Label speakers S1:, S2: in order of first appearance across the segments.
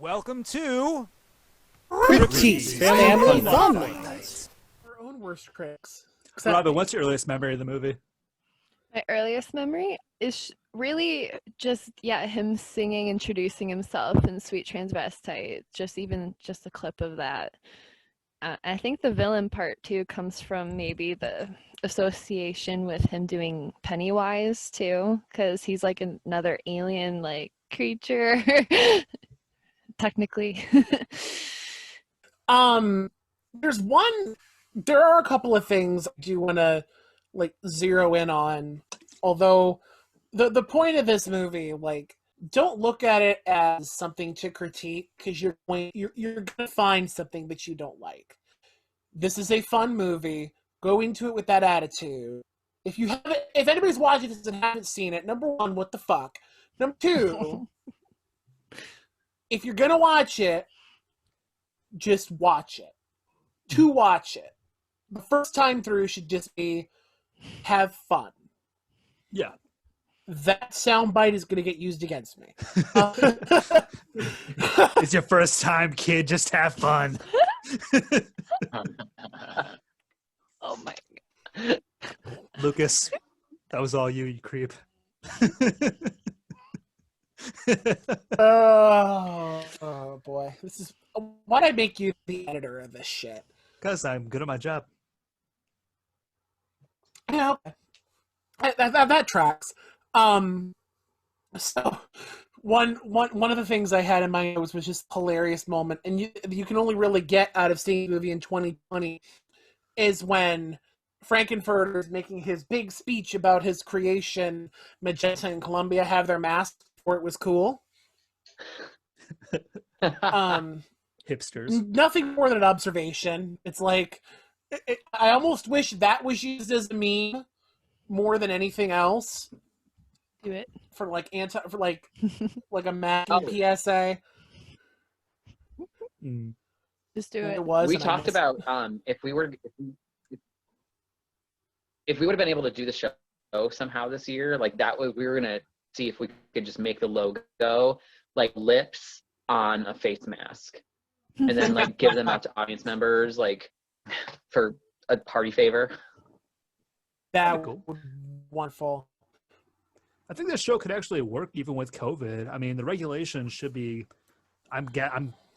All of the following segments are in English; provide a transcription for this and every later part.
S1: Welcome to
S2: CryptTeaze Family Fun Night.
S3: Our own worst critics.
S1: Robin, what's your earliest memory of the movie?
S4: My earliest memory is really just, him singing, introducing himself in Sweet Transvestite. Just a clip of that. I think the villain part too comes from maybe the association with him doing Pennywise too, because he's like another alien like creature, technically.
S3: There are a couple of things I do want to zero in on. Although the point of this movie, don't look at it as something to critique, because you're gonna find something that you don't like. This is a fun movie. Go into it with that attitude. If anybody's watching this and haven't seen it, number one, what the fuck? Number two, if you're gonna watch it, just watch it. To watch it. The first time through should just be have fun.
S1: Yeah.
S3: That soundbite is going to get used against me.
S1: It's your first time, kid. Just have fun.
S4: Oh my God.
S1: Lucas, that was all you creep.
S3: Oh boy. Why'd I make you the editor of this shit?
S1: Because I'm good at my job.
S3: Yeah, okay. That tracks. So one of the things I had in my nose was just a hilarious moment, and you can only really get out of seeing the movie in 2020 is when Frankenfurter is making his big speech about his creation. Magenta and Columbia have their masks before it was cool.
S1: Hipsters.
S3: Nothing more than an observation. It's like I almost wish that was used as a meme more than anything else.
S4: Do it.
S3: For like a Mac PSA.
S4: Just do it.
S3: It was.
S5: We talked about if we would have been able to do the show somehow this year, like that way we were gonna see if we could just make the logo like lips on a face mask, and then like give them out to audience members like for a party favor.
S3: That
S1: cool.
S3: would be wonderful.
S1: I think this show could actually work even with COVID. I mean, the regulations should be, I'm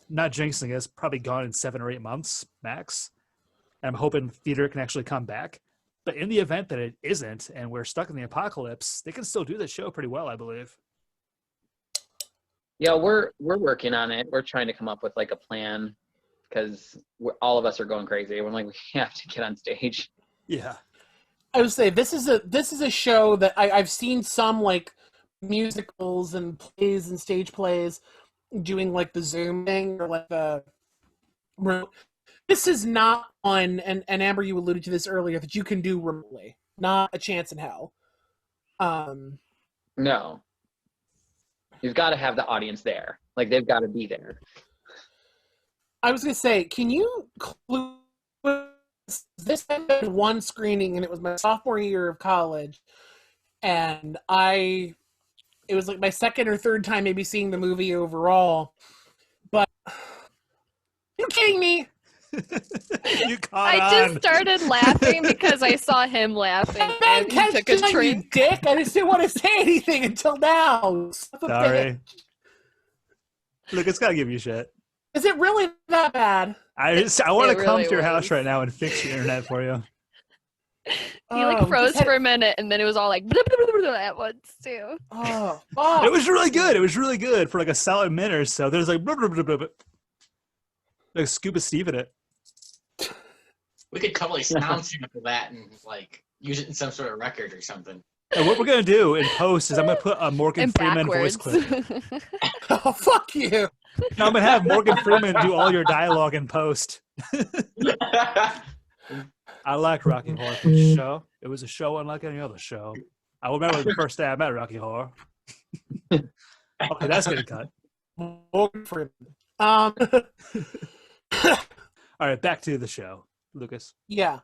S1: not jinxing it, it's probably gone in 7 or 8 months max. And I'm hoping theater can actually come back. But in the event that it isn't, and we're stuck in the apocalypse, they can still do this show pretty well, I believe.
S5: Yeah, we're working on it. We're trying to come up with like a plan, because all of us are going crazy. We're like, we have to get on stage.
S1: Yeah.
S3: I would say this is a show that I've seen some like musicals and plays and stage plays doing like the Zoom thing or like the. This is not one, and Amber, you alluded to this earlier, that you can do remotely. Not a chance in hell.
S5: No. You've got to have the audience there. Like they've got to be there.
S3: I was gonna say, can you clue? This had one screening, and it was my sophomore year of college, and it was like my second or third time maybe seeing the movie overall. But you kidding me?
S1: You caught
S4: I
S1: on.
S4: just started laughing because I saw him laughing and he took a drink.
S3: You dick! I just didn't want to say anything until now.
S1: Sorry. Look, it's gotta give you shit.
S3: Is it really that bad?
S1: I want to come
S4: really
S1: to your house
S4: was.
S1: right now and fix your internet for you.
S4: He froze for a minute, and then it was all like blah, blah, blah, blah, at once too.
S3: Oh, fuck.
S1: It was really good. It was really good for like a solid minute or so. There's like blah, blah, blah, blah, blah. Like Scuba Steve in it.
S2: We could totally sound sample that and like use it in some sort of record or something.
S1: And what we're gonna do in post is I'm gonna put a Morgan
S4: And
S1: Freeman
S4: backwards.
S1: voice clip.
S3: Oh, fuck you.
S1: Now I'm gonna have Morgan Freeman do all your dialogue in post. I like Rocky Horror Picture Show. It was a show unlike any other show. I remember the first day I met Rocky Horror. Okay, that's getting cut.
S3: Morgan Freeman.
S1: All right, back to the show, Lucas.
S3: Yeah.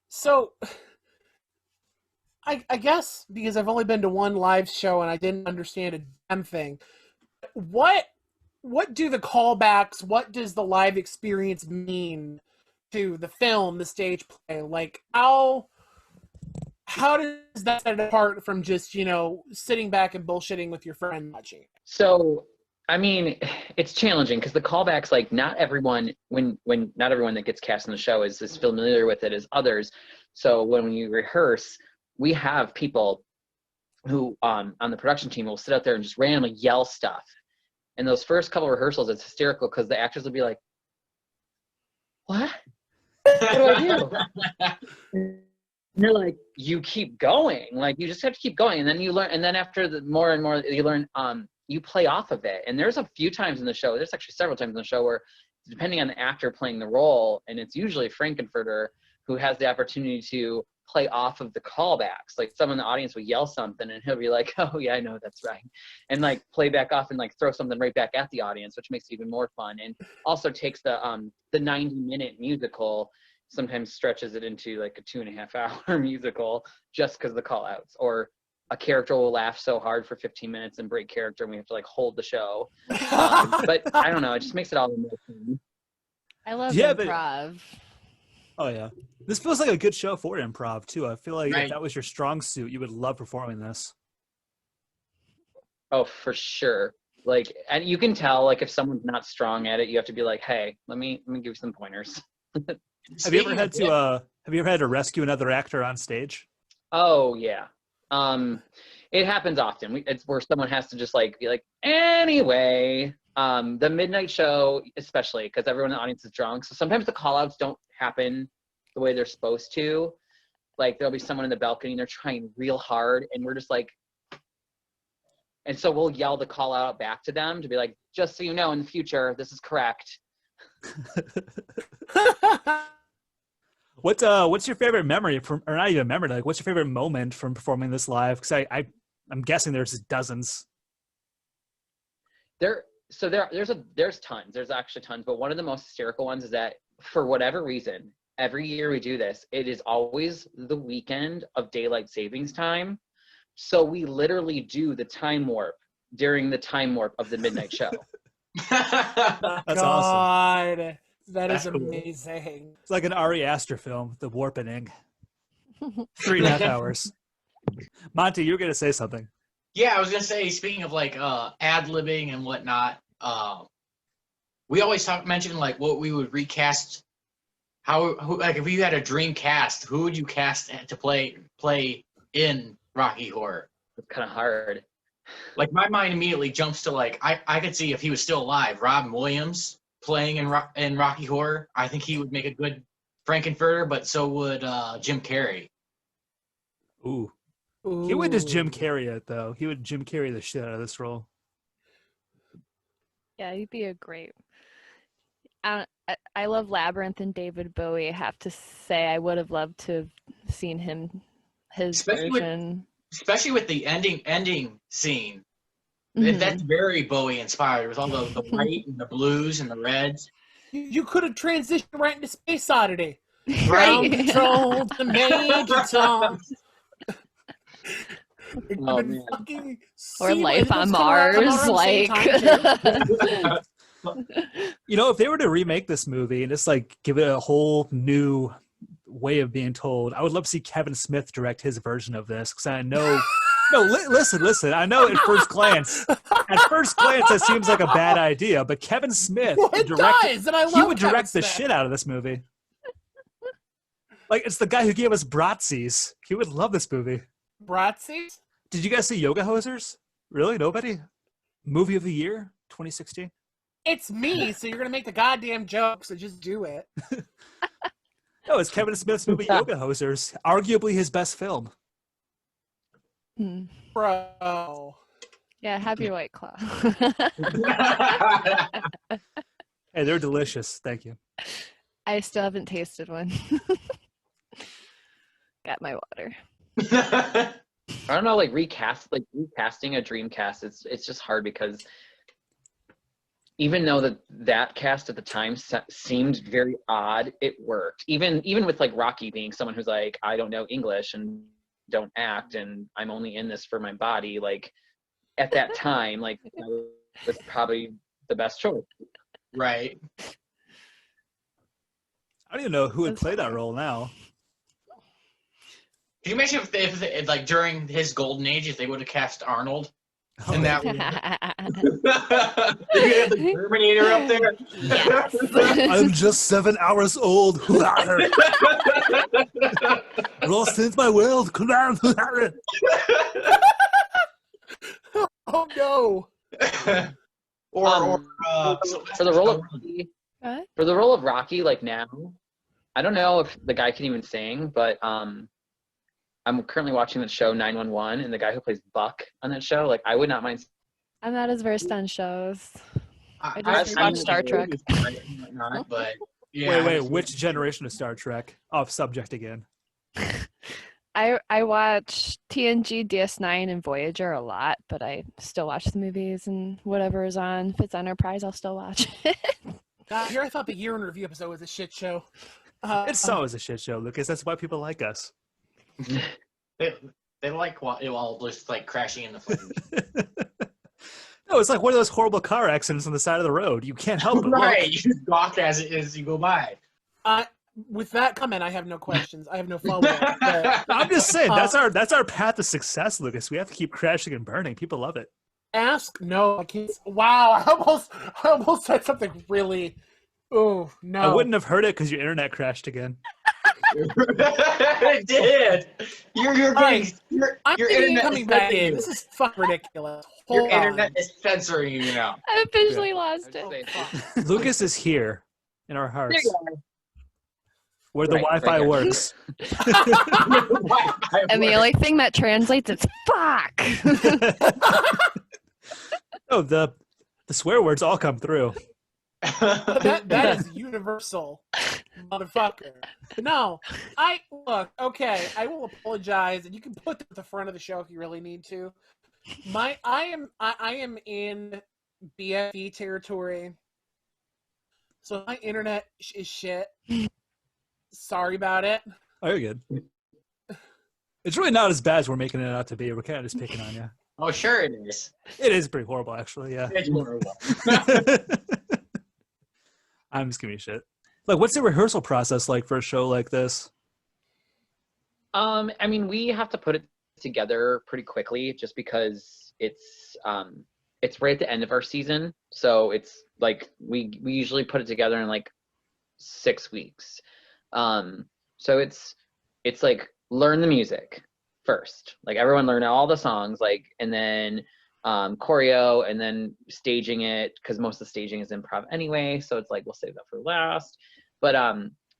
S3: So, I guess because I've only been to one live show and I didn't understand a damn thing. What what do the callbacks, what does the live experience mean to the film, the stage play? Like, how does that set it apart from just, sitting back and bullshitting with your friend watching?
S5: So, I mean, it's challenging because the callbacks, like not everyone, when not everyone that gets cast in the show is as familiar with it as others. So when you rehearse, we have people who on the production team will sit out there and just randomly yell stuff. And those first couple of rehearsals, it's hysterical because the actors will be like, "What? What do I do?" And you're like, you keep going. Like, you just have to keep going. And then you learn. And then after the more and more you learn, you play off of it. And there's a few times in the show, there's actually several times in the show where, depending on the actor playing the role, and it's usually Frankenfurter who has the opportunity to play off of the callbacks. Like, someone in the audience will yell something and he'll be like, "Oh yeah, I know, that's right," and like play back off and like throw something right back at the audience, which makes it even more fun. And also takes the 90-minute musical, sometimes stretches it into like a 2.5-hour musical just because of the call outs. Or a character will laugh so hard for 15 minutes and break character and we have to like hold the show. But I don't know, it just makes it all the more fun.
S4: I love
S1: Yeah, but-
S4: improv.
S1: Oh yeah, this feels like a good show for improv too. I feel like
S2: Right.
S1: if that was your strong suit, you would love performing this.
S5: Oh, for sure. Like, and you can tell, like, if someone's not strong at it, you have to be like, "Hey, let me give you some pointers."
S1: Have you ever had to rescue another actor on stage?
S5: Oh yeah. It happens often. It's where someone has to just like be like, anyway. The midnight show, especially because everyone in the audience is drunk, so sometimes the call outs don't happen the way they're supposed to. Like, there'll be someone in the balcony and they're trying real hard and we're just like, and so we'll yell the call out back to them to be like, "Just so you know, in the future, this is correct."
S1: What's your favorite memory from, or not even memory, like what's your favorite moment from performing this live? Because I'm guessing there's dozens.
S5: There's tons. There's actually tons, but one of the most hysterical ones is that for whatever reason, every year we do this, it is always the weekend of daylight savings time. So we literally do the time warp during the time warp of the midnight show.
S1: That's awesome.
S3: God, that is
S1: That's cool.
S3: amazing.
S1: It's like an Ari Aster film, The Warpening. 3.5 hours. Monty, you were gonna say something.
S2: Yeah, I was gonna say, speaking of like ad-libbing and whatnot, we always mention like what we would recast. Like if you had a dream cast, who would you cast to play in Rocky Horror?
S5: It's kind of hard.
S2: Like, my mind immediately jumps to like I could see, if he was still alive, Robin Williams playing in Rocky Horror. I think he would make a good Frankenfurter, but so would Jim Carrey.
S1: Ooh.
S3: Ooh.
S1: He would just Jim Carrey it though. He would Jim Carrey the shit out of this role.
S4: Yeah, he'd be a great. I love Labyrinth and David Bowie. I have to say, I would have loved to have seen his version.
S2: Especially with the ending scene.
S4: Mhm.
S2: That's very Bowie inspired, with all the white and the blues and the reds.
S3: You could have transitioned right into Space Oddity.
S4: Right.
S3: Ground control to Major Tom. It
S5: Oh,
S3: could've been
S5: man.
S3: fucking
S4: Or
S3: seamless.
S4: Life
S3: It
S4: on
S3: was coming around
S4: Mars,
S3: the same
S4: like.
S3: time, too.
S1: You know, if they were to remake this movie and just like give it a whole new way of being told, I would love to see Kevin Smith direct his version of this, because I know. No, listen. I know at first glance, that seems like a bad idea. But Kevin Smith
S3: Well,
S1: would
S3: it
S1: direct.
S3: does, and I love
S1: He would
S3: Kevin
S1: direct the
S3: Smith.
S1: shit out of this movie. Like, it's the guy who gave us Bratzies. He would love this movie.
S3: Bratzies?
S1: Did you guys see Yoga Hosers? Really? Nobody? Movie of the year, 2016.
S3: It's me, so you're gonna make the goddamn joke, so just do it.
S1: No, it's Kevin Smith's movie Yoga Hosers, arguably his best film.
S4: Hmm.
S3: Bro.
S4: Yeah, have your White Claw.
S1: Hey, they're delicious. Thank you.
S4: I still haven't tasted one. Got my water.
S5: I don't know, like recasting a dream cast, it's just hard because even though that cast at the time seemed very odd, it worked. Even with like Rocky being someone who's like, I don't know English and don't act and I'm only in this for my body, like at that time, like that was probably the best choice.
S2: Right.
S1: I don't even know who would
S4: That's
S1: play that
S4: funny.
S1: role now.
S2: Can you imagine if like during his golden age, if they would have cast Arnold
S1: Oh,
S2: in that
S1: yeah.
S2: role? You have the Terminator up there.
S4: Yes.
S1: I'm just 7 hours old. Lost in my world.
S3: Oh no!
S5: For the role of Rocky,
S4: What?
S5: for the role of Rocky, like now, I don't know if the guy can even sing, but I'm currently watching the show 911, and the guy who plays Buck on that show, like I would not mind.
S4: I'm not as versed on shows. I
S5: I've
S4: just watch
S5: seen
S4: Star Trek.
S2: Whatnot, but yeah,
S1: Wait, which generation of Star Trek? Off subject again.
S4: I watch TNG, DS9, and Voyager a lot, but I still watch the movies and whatever is on. If it's Enterprise, I'll still watch it.
S3: Here I thought the year in review episode was a shit show.
S1: It's always a shit show, Lucas. That's why people like us.
S2: they like well, just like crashing in the flames.
S1: No, it's like one of those horrible car accidents on the side of the road. You can't help it.
S2: Right, you just gawk as you go by.
S3: With that comment, I have no questions. I have no follow-up. But
S1: I'm just saying that's our path to success, Lucas. We have to keep crashing and burning. People love it.
S3: ask no, I can't. Wow, I almost said something really. Oh no!
S1: I wouldn't have heard it because your internet crashed again.
S2: It did. You're
S3: Right.
S2: your
S3: I'm
S2: internet
S3: coming
S2: is
S3: back
S2: censoring
S3: in.
S2: you.
S3: This is fucking ridiculous.
S2: Your
S3: Hold on.
S2: internet is censoring you now.
S4: I officially lost it.
S1: Lucas is here in our hearts,
S5: There you go.
S1: where the
S5: Right
S1: Wi-Fi
S5: here.
S1: works.
S4: And the only thing that translates is fuck.
S1: Oh, the swear words all come through.
S3: That is universal, motherfucker. No, okay, I will apologize, and you can put that at the front of the show if you really need to. I am in BFE territory, so my internet is shit. Sorry about it.
S1: Oh, you're good. It's really not as bad as we're making it out to be. We're kind of just picking on you.
S2: Oh, sure it is.
S1: It is pretty horrible, actually. Yeah.
S2: It's horrible.
S1: I'm just giving you shit. Like, what's the rehearsal process like for a show like this?
S5: I mean, we have to put it together pretty quickly just because it's right at the end of our season. So it's like we usually put it together in like 6 weeks. So it's like learn the music first. Like everyone learn all the songs, like, and then choreo, and then staging it, because most of the staging is improv anyway, so it's like we'll save that for last. But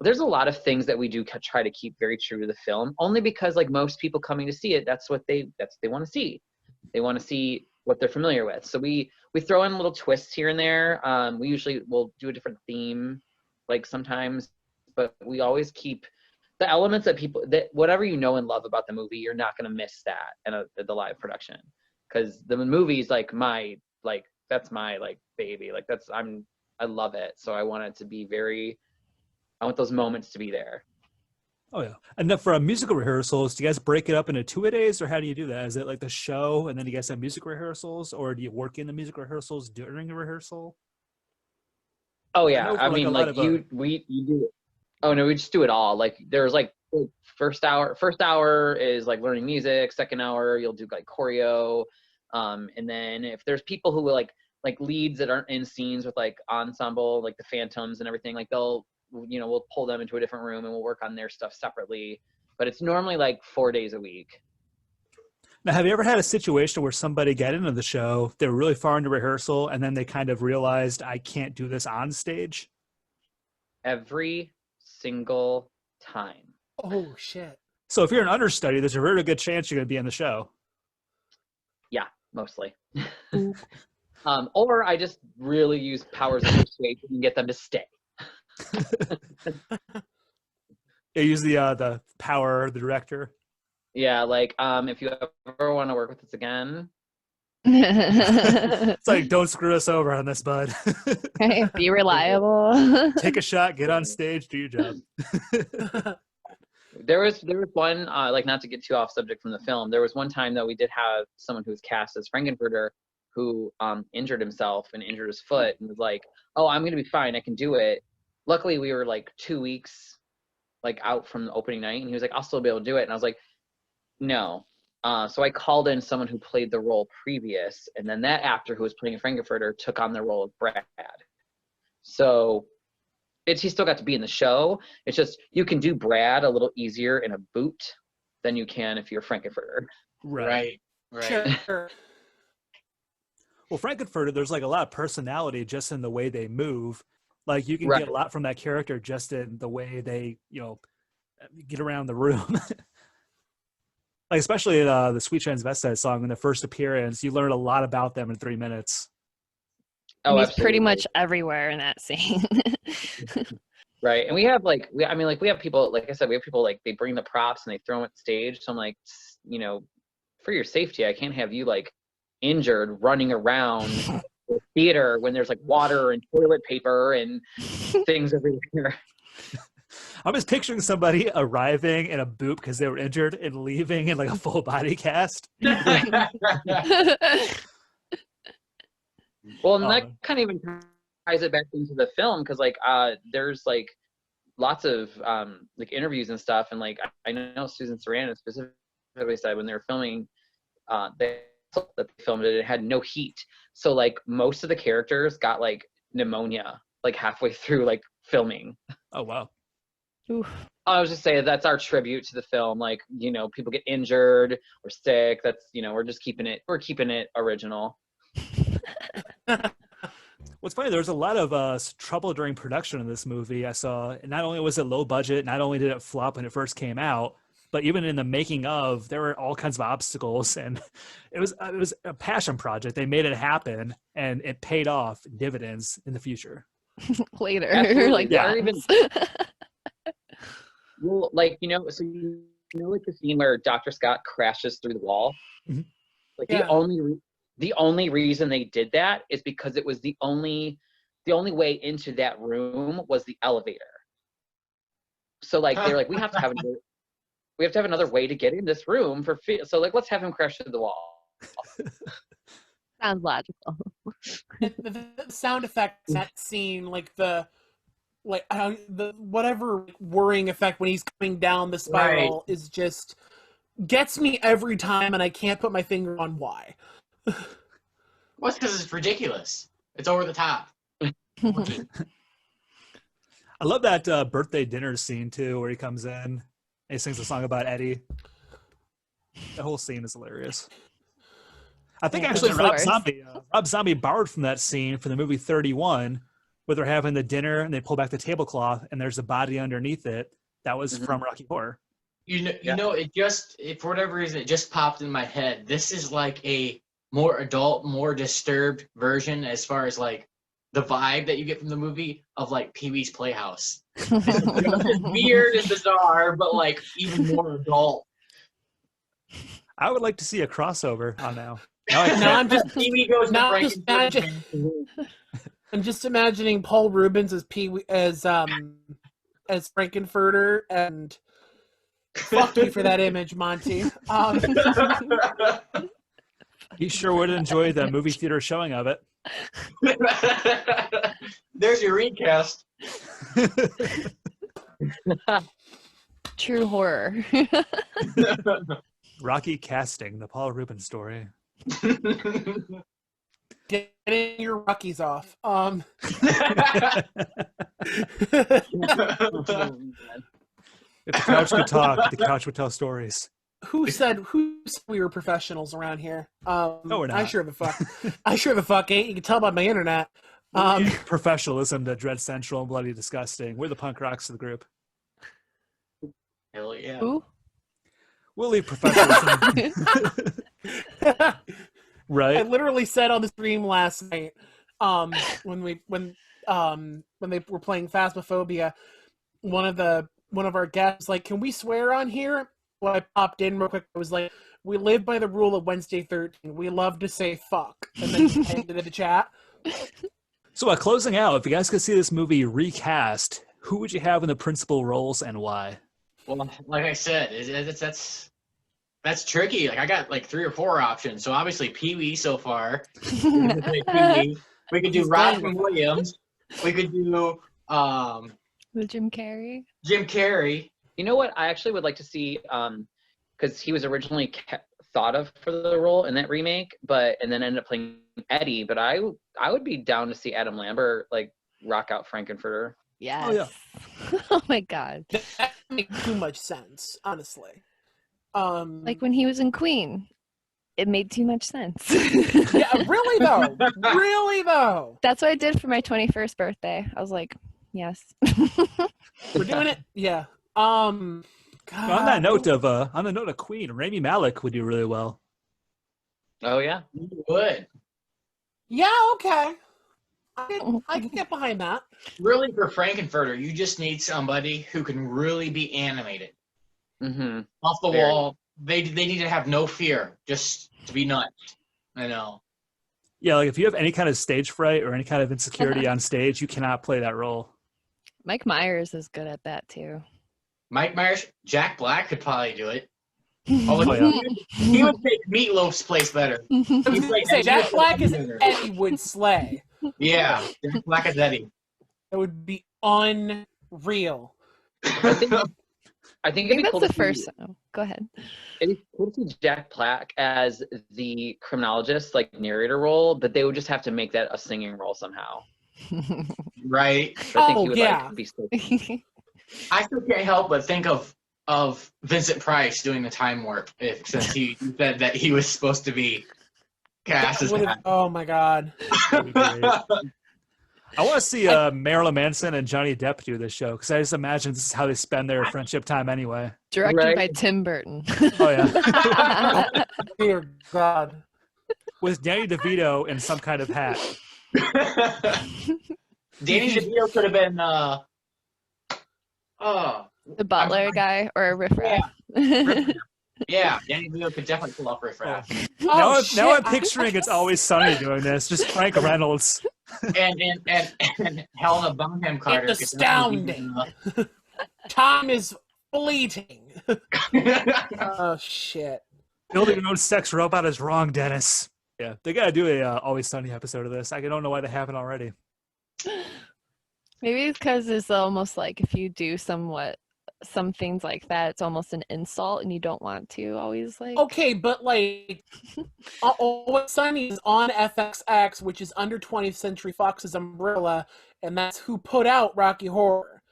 S5: there's a lot of things that we do try to keep very true to the film, only because like most people coming to see it, that's what they want to see. They want to see what they're familiar with. So we throw in little twists here and there. We usually will do a different theme, like sometimes, but we always keep the elements that whatever you know and love about the movie, you're not going to miss that in the live production. Because the movie is like that's my like baby, like I love it, so I want it to be I want those moments to be there.
S1: Oh yeah. And then for musical rehearsals, do you guys break it up into 2-a-days, or how do you do that? Is it like the show and then you guys have music rehearsals, or do you work in the music rehearsals during a rehearsal?
S5: Oh yeah, I
S1: like
S5: mean,
S1: a lot
S5: like
S1: of,
S5: you do it. Oh no, we just do it all. Like there's like first hour is like learning music. Second hour you'll do like choreo, and then if there's people who like leads that aren't in scenes with like ensemble, like the Phantoms and everything, like we'll pull them into a different room and we'll work on their stuff separately. But it's normally like 4 days a week.
S1: Now, have you ever had a situation where somebody got into the show, they were really far into rehearsal, and then they kind of realized, I can't do this on stage?
S5: Every single time.
S3: Oh shit!
S1: So if you're an understudy, there's a really good chance you're going to be in the show.
S5: Yeah, mostly. Or I just really use powers of persuasion and get them to stay.
S1: You use the power of the director.
S5: Yeah, like if you ever want to work with us again,
S1: It's like, don't screw us over on this, bud.
S4: Be reliable.
S1: Take a shot, get on stage, do your job.
S5: there was one like, not to get too off subject from the film, there was one time that we did have someone who was cast as Frankenfurter who injured himself and injured his foot and was like, oh, I'm gonna be fine, I can do it. Luckily we were like 2 weeks like out from the opening night, and he was like, I'll still be able to do it. And I was like, no. So I called in someone who played the role previous, and then that actor who was playing Frankenfurter took on the role of Brad. So he still got to be in the show. It's just you can do Brad a little easier in a boot than you can if you're Frankenfurter.
S2: Right.
S3: Sure.
S1: Well, Frankenfurter, there's like a lot of personality just in the way they move. Like you can
S5: Right.
S1: get a lot from that character just in the way they, get around the room. Like especially the Sweet Transvestite song in the first appearance, you learn a lot about them in 3 minutes.
S5: Oh,
S4: He's pretty
S5: absolutely.
S4: much everywhere in that scene.
S5: Right. And we have we have people, like I said, we have people like they bring the props and they throw them at the stage. So I'm like, for your safety, I can't have you like injured running around the theater when there's like water and toilet paper and things everywhere.
S1: I'm just picturing somebody arriving in a boot because they were injured and leaving in like a full body cast.
S5: Well, and that
S1: Oh.
S5: kind of even ties it back into the film because like there's like lots of like interviews and stuff, and like I know Susan Sarandon specifically said when they were filming that they filmed it had no heat, so like most of the characters got like pneumonia like halfway through like filming.
S1: Oh wow.
S4: Oof.
S5: I was just saying that's our tribute to the film. Like, people get injured or sick. That's, we're keeping it original.
S1: What's funny, there was a lot of trouble during production of this movie. I saw, and not only was it low budget, not only did it flop when it first came out, but even in the making of, there were all kinds of obstacles, and it was a passion project. They made it happen, and it paid off dividends in the future.
S4: Later.
S5: Absolutely.
S4: Like
S1: Yeah.
S5: Or even, well, like, so like the scene where Dr. Scott crashes through the wall.
S1: Mhm.
S5: Like
S3: Yeah.
S5: the only reason they did that is because it was the only way into that room was the elevator. So like they're like, we have to have another way to get in this room so like let's have him crash through the wall.
S4: Sounds logical.
S3: The sound effects in that scene, like the whatever whirring effect when he's coming down the spiral is just gets me every time, and I can't put my finger on why.
S2: Well, it's because it's ridiculous. It's over the top.
S1: I love that birthday dinner scene too, where he comes in and he sings a song about Eddie. The whole scene is hilarious. I think
S3: Yeah,
S1: actually
S4: of
S1: Rob
S4: course.
S1: Zombie borrowed from that scene for the movie 31, where they're having the dinner and they pull back the tablecloth and there's a body underneath it. That was from Rocky Horror.
S2: It for whatever reason, it just popped in my head. This is like a more adult, more disturbed version as far as like the vibe that you get from the movie of like Pee-wee's Playhouse. It's weird and bizarre, but like even more adult.
S1: I would like to see a crossover on now. Now I
S3: Now
S1: can't.
S3: I'm just
S2: Pee-wee goes to
S3: now just
S2: Frankenfurter.
S3: I'm just imagining Paul Rubens as as Frankenfurter, and fuck you for that image, Monty.
S1: He sure would enjoy the movie theater showing of it.
S2: There's your recast.
S4: True horror.
S1: Rocky casting, the Paul Rubens story.
S3: Getting your Rockies off.
S1: If the couch could talk, the couch would tell stories.
S3: Who said we were professionals around here?
S1: No, we're not.
S3: I sure the fuck ain't. You can tell by my internet.
S1: Professionalism to Dread Central and Bloody Disgusting. We're the punk rocks of the group.
S2: Hell yeah.
S4: Who?
S1: We'll leave professionalism.
S3: I
S1: Right?
S3: literally said on the stream last night, when they were playing Phasmophobia, one of our guests was like, "Can we swear on here?" Well, I popped in real quick. I was like, "We live by the rule of Wednesday 13. We love to say fuck," and then ended in the chat.
S1: So, closing out, if you guys could see this movie recast, who would you have in the principal roles and why?
S2: Well, like I said, that's That's tricky. Like I got like 3 or 4 options. So obviously Pee-wee so far. Pee-wee. We could do
S3: He's going
S2: Robin
S3: with it.
S2: Williams. We could do
S4: The Jim Carrey.
S2: Jim Carrey.
S5: You know what? I actually would like to see, because he was originally thought of for the role in that remake, and then ended up playing Eddie. But I would be down to see Adam Lambert like rock out Frankenfurter.
S4: Yes.
S1: yeah.
S4: Oh my god.
S3: That makes too much sense, honestly.
S4: Like when he was in Queen, it made too much sense.
S3: Yeah, really though. Really though.
S4: That's what I did for my 21st birthday. I was like, yes.
S3: We're doing it. Yeah.
S1: On
S3: God.
S1: the note of Queen, Rami Malek would do really well.
S5: Oh yeah.
S2: You would.
S3: Yeah, okay. I can get behind that.
S2: Really, for Frankenfurter, you just need somebody who can really be animated.
S5: Mm-hmm.
S2: Off the
S5: Very.
S2: wall. They need to have no fear, just to be nuts. I know.
S1: Yeah, like if you have any kind of stage fright or any kind of insecurity on stage, you cannot play that role.
S4: Mike Myers is good at that too.
S2: Mike Myers, Jack Black could probably do it.
S1: Oh, yeah.
S2: He would take Meatloaf's place better.
S3: I was
S2: He's
S3: gonna
S2: like
S3: say,
S2: Eddie
S3: Jack
S2: with
S3: Black is
S2: Eddie.
S3: Eddie would slay.
S2: Yeah, Jack Black is Eddie.
S3: That would be unreal.
S5: I think
S4: I
S5: it'd
S4: think
S5: be
S4: that's
S5: cool
S4: the
S5: to see,
S4: first. Oh, go ahead.
S5: it'd be cool to see Jack Black as the criminologist, like narrator role, but they would just have to make that a singing role somehow.
S2: Right.
S5: I think
S3: Oh,
S5: he would
S3: yeah.
S5: like be so
S2: I still can't help but think of Vincent Price doing the time warp, since he said that he was supposed to be cast
S3: That
S2: as
S3: would've-
S2: that.
S3: oh my god.
S1: That'd be great. I want to see Marilyn Manson and Johnny Depp do this show because I just imagine this is how they spend their friendship time anyway.
S4: Directed
S5: Right.
S4: by Tim Burton.
S1: Oh yeah,
S3: Dear God.
S1: with Danny DeVito in some kind of hat.
S2: Danny DeVito could have been
S4: The butler guy or a riffraff.
S2: yeah, Danny DeVito could definitely pull off Riff Raff.
S1: Now
S3: Oh,
S1: I'm
S3: shit.
S1: picturing It's Always Sunny doing this. Just Frank Reynolds.
S2: and Helena Bonham Carter.
S3: It's astounding. Time is fleeting. Oh shit.
S1: Building your own sex robot is wrong, Dennis. Yeah, they gotta do a Always Sunny episode of this. I don't know why they haven't already.
S4: Maybe it's because it's almost like if you do some things like that, it's almost an insult and you don't want to always like.
S3: Okay, but like, Always Sunny is on FXX, which is under 20th Century Fox's umbrella, and that's who put out Rocky Horror.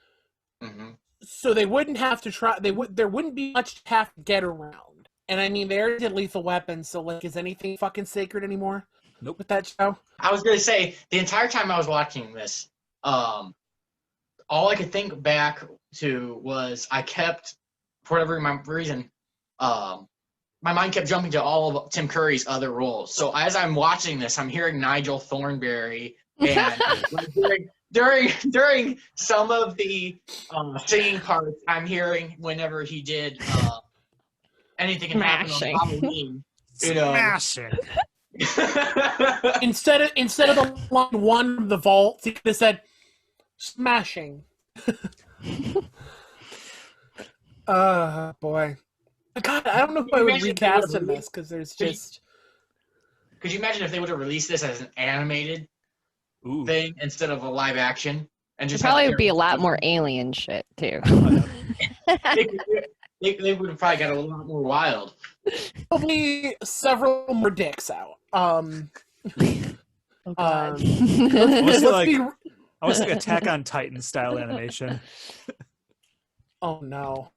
S2: Mm-hmm.
S3: So they wouldn't have to try. There wouldn't be much to have to get around. And I mean, they already did Lethal Weapon, so like, is anything fucking sacred anymore?
S1: Nope.
S3: With that show.
S2: I was gonna say the entire time I was watching this, all I could think back to was I kept, for whatever reason, my mind kept jumping to all of Tim Curry's other roles. So as I'm watching this, I'm hearing Nigel Thornberry, and like, during some of the singing parts, I'm hearing whenever he did Anything Can Happen on
S4: Smashing.
S2: Halloween. You know.
S1: Smashing.
S3: Instead of the line one from the vault, he could have said, "Smashing." Boy. God, I don't know if I would recast in this because there's just.
S2: Could you imagine if they would have released this as an animated
S1: Ooh.
S2: thing instead of a live action? And
S4: There
S2: just
S4: probably
S2: have
S4: would be a lot more alien shit too.
S2: They would have probably got a lot more wild.
S3: Probably several more dicks out.
S4: Oh god.
S3: Let's
S1: like-
S3: be.
S1: I was like Attack on Titan style animation.
S3: Oh no.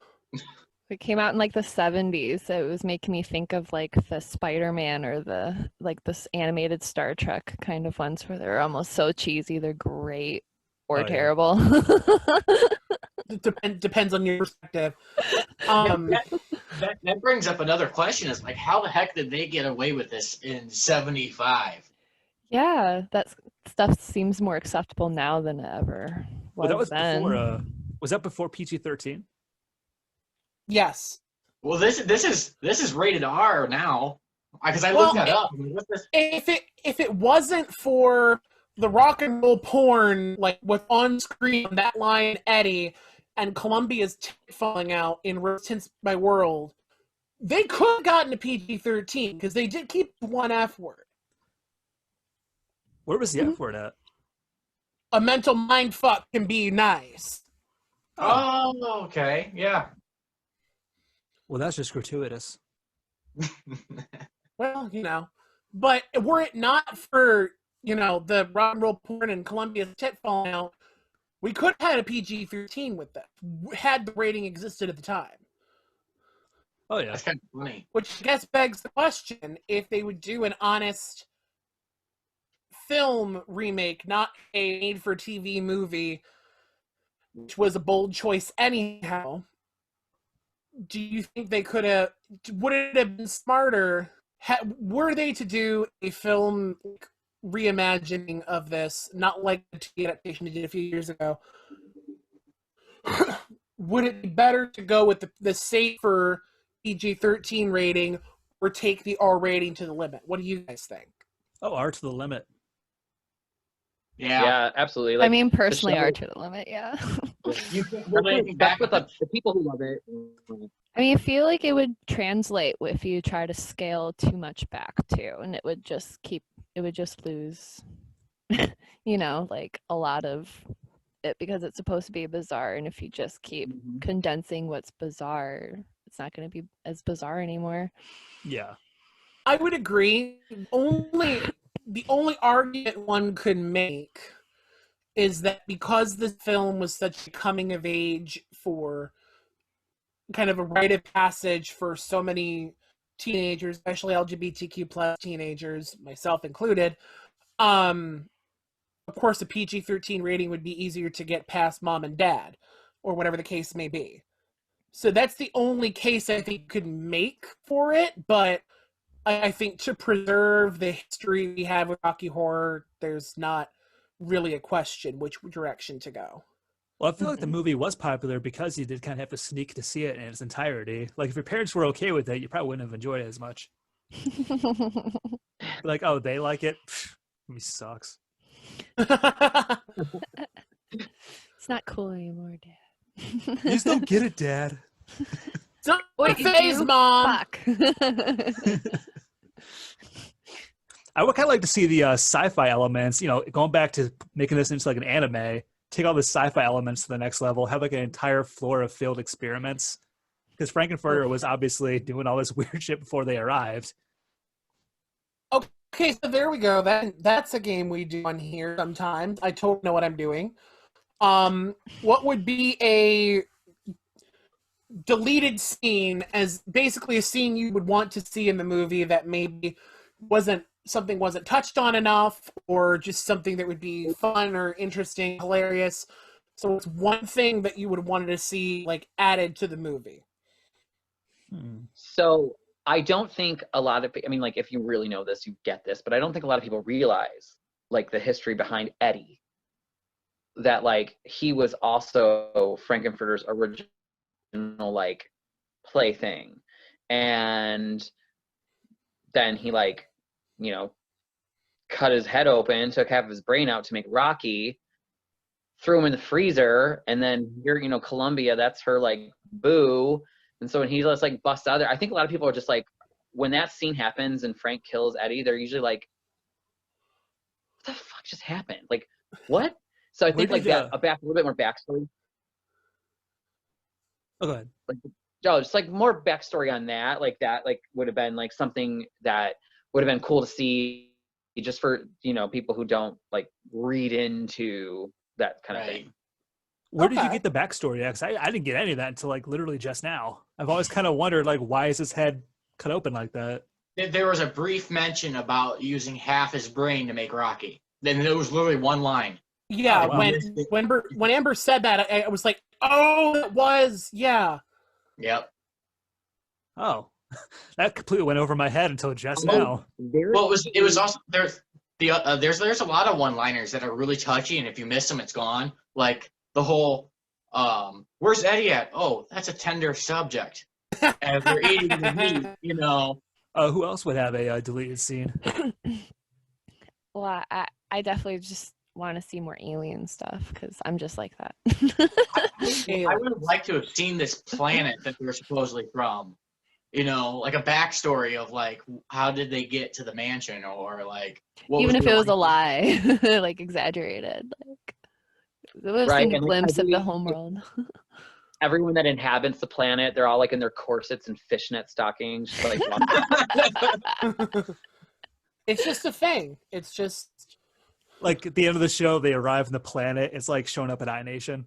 S4: It came out in like the 70s, so it was making me think of like the Spider-Man or the like this animated Star Trek kind of ones where they're almost so cheesy they're great or
S1: Oh, yeah.
S4: terrible.
S3: Depends on your perspective.
S2: That brings up another question: is like, how the heck did they get away with this in '75?
S4: Yeah, that stuff seems more acceptable now than it ever was
S1: Well, that was
S4: then.
S1: before. Was that before PG-13?
S3: Yes.
S2: Well, this is rated R now because I
S3: Well,
S2: looked that up. I'm like, what's this?
S3: If it wasn't for the rock and roll porn, like with on screen that line Eddie and Columbia's tit falling out in Rose Tints My World, They could have gotten a PG-13 because they did keep one F word.
S1: Where was the F word at?
S3: A mental mind fuck can be nice.
S2: Oh, okay. Yeah.
S1: Well, that's just gratuitous.
S3: Well, but were it not for, the rock and roll porn and Columbia's tit falling out, we could have had a PG-13 with that, had the rating existed at the time.
S1: Oh, yeah.
S2: That's kind of funny.
S3: Which I guess begs the question, if they would do an honest film remake, not a made-for-TV movie, which was a bold choice anyhow, do you think they could have, would it have been smarter, were they to do a film reimagining of this, not like the TV adaptation they did a few years ago, would it be better to go with the safer PG-13 rating or take the R rating to the limit? What do you guys think?
S1: Oh, R to the limit.
S2: Yeah.
S5: Absolutely.
S4: I mean, personally, R to the limit, yeah.
S2: You can't hold anything back
S5: with the people who love it.
S4: I mean, I feel like it would translate if you try to scale too much back too, and it would just lose, like a lot of it because it's supposed to be bizarre, and if you just keep condensing what's bizarre, it's not going to be as bizarre anymore.
S1: Yeah.
S3: I would agree. The only argument one could make is that because this film was such a coming of age for kind of a rite of passage for so many teenagers, especially LGBTQ plus teenagers, myself included, of course a PG-13 rating would be easier to get past mom and dad, or whatever the case may be. So that's the only case I think you could make for it, but I think to preserve the history we have with Rocky Horror, there's not really a question which direction to go.
S1: Well, I feel like the movie was popular because you did kind of have to sneak to see it in its entirety. Like, if your parents were okay with it, you probably wouldn't have enjoyed it as much. Like, oh, they like it? Pfft, movie sucks.
S4: It's not cool anymore, Dad.
S1: You just don't get it, Dad.
S3: It's not
S4: Wait,
S3: my phase, Mom!
S4: Fuck.
S1: I would kind of like to see the sci-fi elements, going back to making this into like an anime, take all the sci-fi elements to the next level, have like an entire floor of failed experiments. Because Frankenfurter was obviously doing all this weird shit before they arrived.
S3: Okay, so there we go. That's a game we do on here sometimes. I totally know what I'm doing. What would be a deleted scene as basically a scene you would want to see in the movie that maybe wasn't touched on enough, or just something that would be fun or interesting, hilarious? So it's one thing that you would wanted to see like added to the movie.
S5: So I don't think a lot of, like if you really know this, you get this, but I don't think a lot of people realize like the history behind Eddie. That like he was also Frankenfurter's original like plaything, and then he like cut his head open, took half of his brain out to make Rocky, threw him in the freezer, and then here Columbia, that's her like boo, and so when he just like busts out there, I think a lot of people are just like, when that scene happens and Frank kills Eddie, they're usually like, what the fuck just happened? Like, what? So I think like that a little bit more backstory.
S1: Oh, go ahead.
S5: Like, just like more backstory on that, like would have been like something that would have been cool to see, just for people who don't like read into that kind of thing.
S1: Where did you get the backstory at? 'Cause I didn't get any of that until like literally just now. I've always kind of wondered like, why is his head cut open like that?
S2: There was a brief mention about using half his brain to make Rocky. Then there was literally one line.
S3: Yeah,
S1: wow.
S3: when Amber said that, I was like, oh, it was, yeah.
S2: Yep.
S1: Oh, that completely went over my head until just now.
S2: Well, it was also there's a lot of one-liners that are really touchy, and if you miss them, it's gone. Like the whole, where's Eddie at? Oh, that's a tender subject. As they're eating the meat,
S1: Who else would have a deleted scene?
S4: Well, I definitely just want to see more alien stuff because I'm just like that.
S2: I would have liked to have seen this planet that they're supposedly from. like a backstory of like how did they get to the mansion, or like what
S4: Even if it was a
S2: life?
S4: lie, like exaggerated, like it was
S5: Right,
S4: a
S5: and
S4: glimpse of the homeworld.
S5: everyone that inhabits the planet, they're all like in their corsets and fishnet stockings, just like
S3: It's just a thing. It's just
S1: Like at the end of the show, they arrive on the planet. It's like showing up at iNation.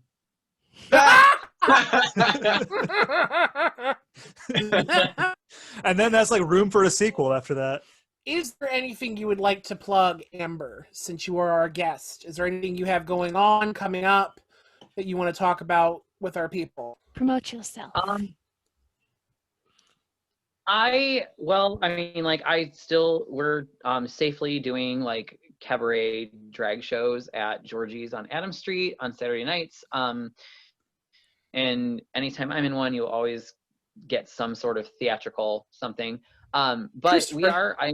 S1: And then that's like room for a sequel after that.
S3: Is there anything you would like to plug, Amber, since you are our guest? Is there anything you have going on, coming up, that you want to talk about with our people?
S4: Promote yourself.
S5: we're safely doing like cabaret drag shows at Georgie's on Adams Street on Saturday nights. And anytime I'm in one, you'll always get some sort of theatrical something. But I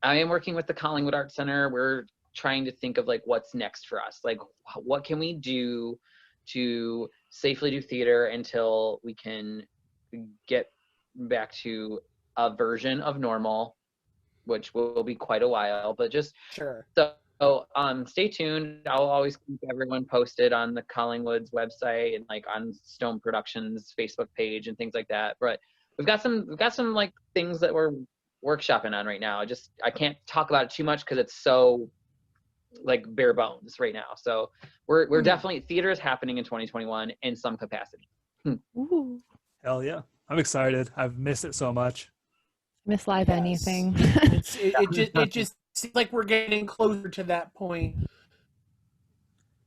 S5: am working with the Collingwood Art Center. We're trying to think of like what's next for us. Like what can we do to safely do theater until we can get back to a version of normal, which will be quite a while, but just
S3: Sure.
S5: So stay tuned. I'll always keep everyone posted on the Collingwood's website and like on Stone Productions Facebook page and things like that. But we've got some like things that we're workshopping on right now. I can't talk about it too much because it's so like bare bones right now. So we're definitely, theater is happening in 2021 in some capacity.
S4: Ooh.
S1: Hell yeah. I'm excited. I've missed it so much.
S4: Miss live
S3: Yes.
S4: anything.
S3: It just seems like we're getting closer to that point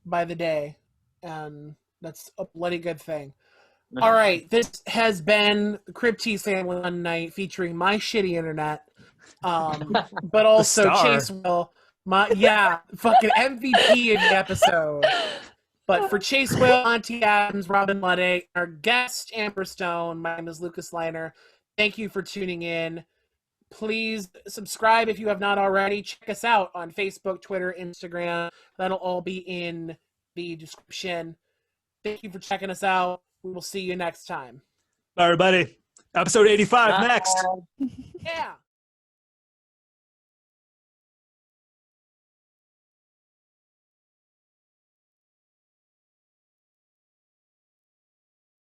S3: by the day, and that's a bloody good thing. All right, this has been the CryptTeaze Family Fun Night featuring my shitty internet, but also Chase Will, fucking MVP of the episode. But for Chase Will, Auntie Adams, Robin Luddy, our guest Amber Stone, my name is Lucas Liner. Thank you for tuning in. Please subscribe if you have not already. Check us out on Facebook, Twitter, Instagram. That'll all be in the description. Thank you for checking us out. We will see you next time.
S1: Bye, everybody. Episode 85 next.
S3: Yeah.